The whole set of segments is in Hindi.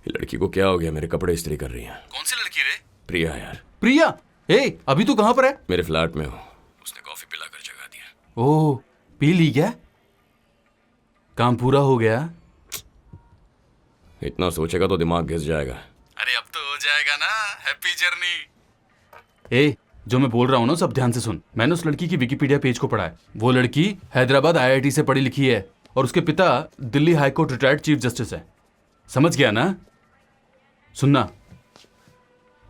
ये लड़की को क्या हो गया? मेरे कपड़े इस्त्री कर रही है। कौन सी लड़की रे? प्रिया यार। प्रिया? अभी तू कहाँ पर है? मेरे फ्लैट में हूँ। उसने कॉफी पिलाकर जगा दिया। ओह, पी ली क्या? काम पूरा हो गया? इतना सोचेगा तो दिमाग घिस जाएगा। अरे अब तो हो जाएगा ना। Happy journey. जो मैं बोल रहा हूँ ना, सब ध्यान से सुन। मैंने उस लड़की की विकिपीडिया पेज को पढ़ा है। वो लड़की हैदराबाद IIT से पढ़ी लिखी है और उसके पिता Delhi high court retired chief justice है। समझ गया ना? सुनना,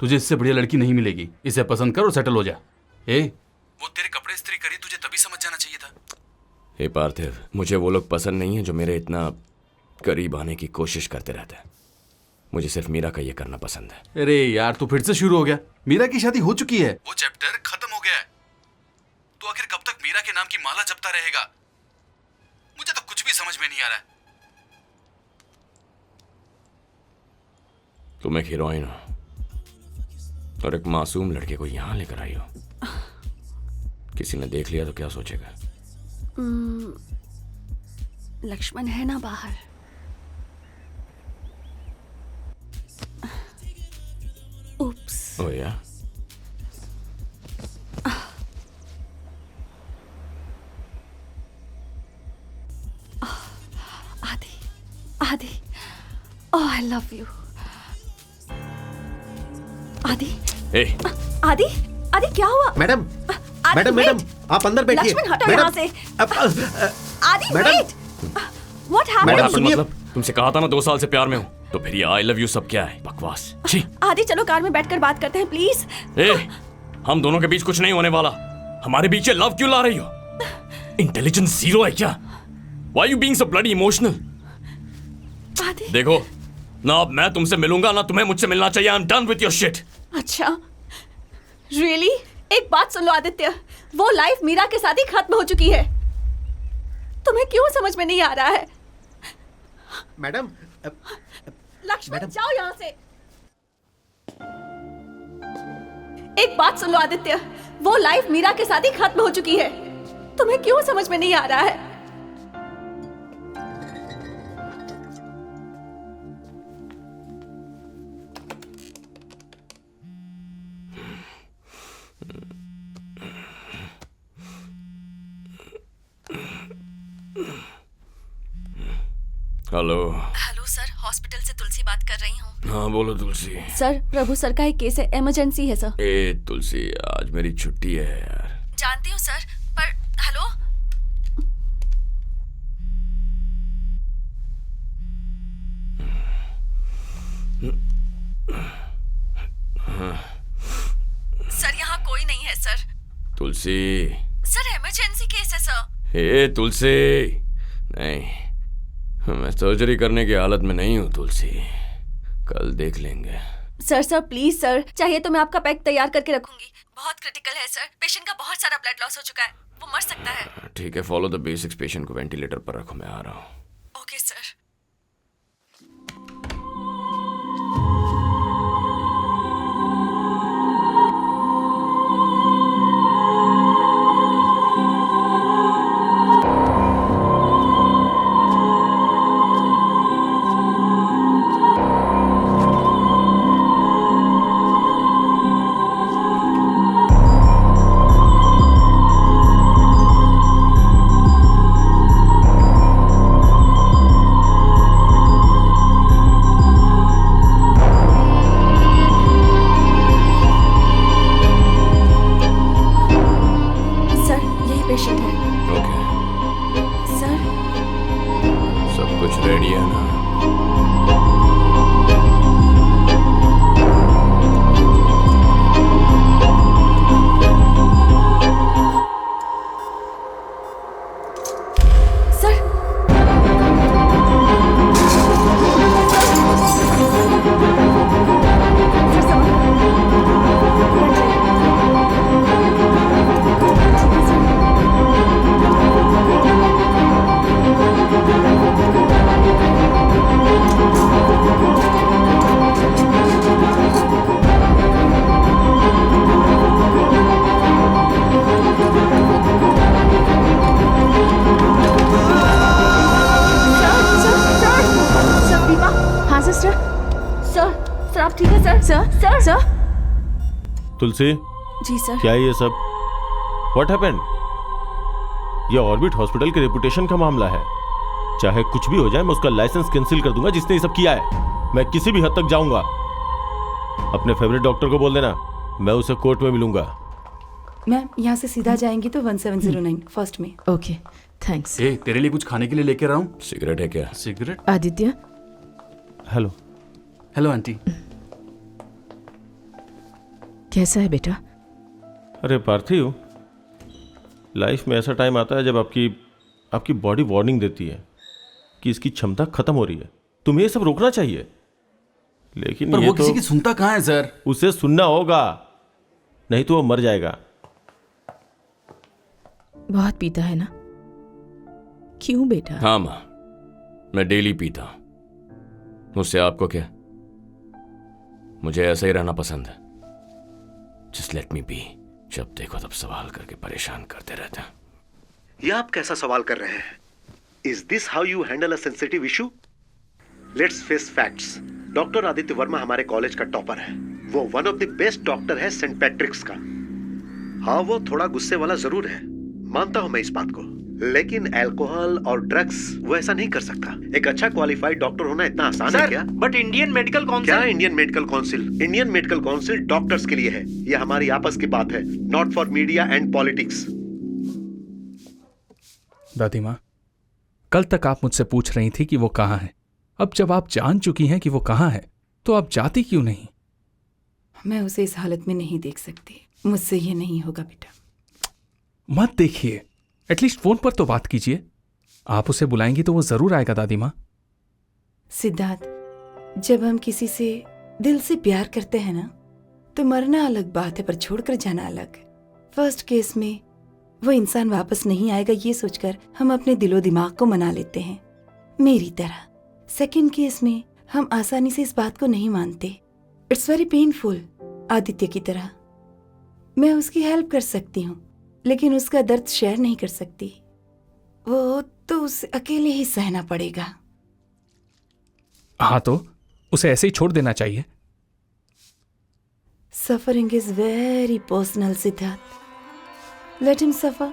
तुझे इससे बढ़िया लड़की नहीं मिलेगी। इसे पसंद कर और सेटल हो जा। वो तेरे कपड़े इस्त्री करी, तुझे तभी समझ जाना चाहिए था। हे पार्थिव, मुझे वो लोग पसंद नहीं है जो मेरे इतना करीब आने की कोशिश करते रहते हैं। मुझे सिर्फ मीरा का ये करना पसंद है। अरे यार, तू फिर से शुरू हो गया। मीरा की शादी हो चुकी है। वो चैप्टर खत्म हो गया है। तो आखिर कब तक मीरा के नाम की माला जपता रहेगा? मुझे तो कुछ भी समझ में नहीं आ रहा है। तुम एक हीरोइन हो और एक मासूम लड़के को यहां लेकर आई हो। किसी ने देख लिया तो क्या सोचेगा? लक्ष्मण है ना बाहर? उप्स। ओ या? आदि, आदि, ओह आई लव यू। आदि, ए, आदि, आदि क्या हुआ? मैडम, आदि, मैडम, wait! मैडम, आप अंदर बैठिए। लक्ष्मण हटो मैडम, यहाँ से। आदि, madam. wait! What happened? Madam, सुनिए। मतलब तुमसे कहा था ना 2 साल से प्यार में हूं, तो फिर ये आई लव यू सब क्या है? बकवास। छी। आदि चलो कार में बैठकर बात करते हैं प्लीज। हम दोनों के बीच कुछ नहीं होने वाला। हमारे बीच ये लव क्यों ला रही हो? इंटेलिजेंस जीरो है क्या? Why you being so bloody emotional? आदि। देखो ना, अब मैं तुमसे मिलूंगा ना तुम्हें मुझसे मिलना चाहिए। I'm done with your shit। अच्छा, रियली? एक बात सुन लो आदित्य, वो लाइफ मीरा के साथ ही खत्म हो चुकी है। तुम्हें क्यों समझ में नहीं आ रहा है? Madam, Lakshman madam. जाओ यहाँ से। एक बात सुन लो आदित्य, वो लाइफ मीरा के साथ ही खत्म हो चुकी है। तुम्हें क्यों समझ में नहीं आ रहा है? हेलो। हेलो सर, हॉस्पिटल से तुलसी बात कर रही हूँ। हाँ बोलो तुलसी। सर, प्रभु सर का एक केस है, इमरजेंसी है सर। ए तुलसी, आज मेरी छुट्टी है यार। जानती हूँ सर, पर हेलो। सर यहाँ कोई नहीं है सर। तुलसी। सर इमरजेंसी केस है सर। ए तुलसी, नहीं, मैं सर्जरी करने की हालत में नहीं हूँ तुलसी। कल देख लेंगे। सर प्लीज सर, चाहिए तो मैं आपका पैक तैयार करके रखूंगी। बहुत क्रिटिकल है सर, पेशेंट का बहुत सारा ब्लड लॉस हो चुका है, वो मर सकता है। ठीक है, फॉलो द बेसिक्स। पेशेंट को वेंटिलेटर पर रखो, मैं आ रहा हूँ। Okay sir. पेशेंट है। ओके, सर सब कुछ रेडी है ना? सर हाँ सिस्टर, सर सर आप ठीक है? सर सर सर सर तुलसी, जी सर। क्या है ये सब? What happened? ये ऑर्बिट हॉस्पिटल के रेपुटेशन का मामला है। चाहे कुछ भी हो जाए, मैं उसका लाइसेंस कैंसिल कर दूंगा जिसने ये सब किया है। मैं किसी भी हद तक जाऊंगा। अपने फेवरेट डॉक्टर को बोल देना, मैं उसे कोर्ट में मिलूंगा। मैम यहाँ से सीधा जाएंगी तो 1709 फर्स्ट में। Okay thanks. ए, तेरे लिए कुछ खाने के लिए लेके रहा हूँ। सिगरेट है क्या? Cigarette? Aditya, hello. Hello aunty. कैसा है बेटा? अरे पार्थिव, लाइफ में ऐसा टाइम आता है जब आपकी बॉडी वार्निंग देती है कि इसकी क्षमता खत्म हो रही है। तुम्हें ये सब रोकना चाहिए, लेकिन पर ये वो तो किसी की सुनता कहाँ है सर? उसे सुनना होगा, नहीं तो वो मर जाएगा। बहुत पीता है ना? क्यों बेटा? हाँ माँ, मैं डेली पीता हूं। मुझसे आपको क्या? मुझे ऐसा ही रहना पसंद है। Just let me be. जब देखो तब सवाल करके परेशान करते रहते हैं। ये आप कैसा सवाल कर रहे हैं? Is this how you handle a sensitive issue? Let's face facts. Doctor Aditya Verma हमारे कॉलेज का टॉपर है। वो one of the best doctor है सेंट पैट्रिक्स का। हाँ, वो थोड़ा गुस्से वाला जरूर है, मानता हूं मैं इस बात को, लेकिन अल्कोहल और ड्रग्स वो ऐसा नहीं कर सकता। एक अच्छा क्वालिफाइड डॉक्टर होना इतना आसान है क्या? But Indian Medical Council. क्या Indian Medical Council? Indian Medical Council doctors के लिए है। ये हमारी आपस की बात है, not for media and politics. दादी माँ, कल तक आप मुझसे पूछ रही थी कि वो कहाँ है। अब जब आप जान चुकी हैं कि वो कहाँ है, तो आप जाती क्यों नहीं? मैं उसे इस हालत में नहीं देख सकती। मुझसे ये नहीं होगा बेटा। मत देखिए, एटलीस्ट फोन पर तो बात कीजिए। आप उसे बुलाएंगी तो वो जरूर आएगा दादी माँ। सिद्धार्थ, जब हम किसी से दिल से प्यार करते हैं ना, तो मरना अलग बात है पर छोड़कर जाना अलग। फर्स्ट केस में वो इंसान वापस नहीं आएगा ये सोचकर हम अपने दिलो दिमाग को मना लेते हैं, मेरी तरह। सेकंड केस में हम आसानी से इस बात को नहीं मानते। It's very painful. आदित्य की तरह मैं उसकी हेल्प कर सकती हूँ, लेकिन उसका दर्द शेयर नहीं कर सकती। वो तो उसे अकेले ही सहना पड़ेगा। हाँ, तो उसे ऐसे ही छोड़ देना चाहिए। Suffering is very personal, Siddharth. Let him suffer.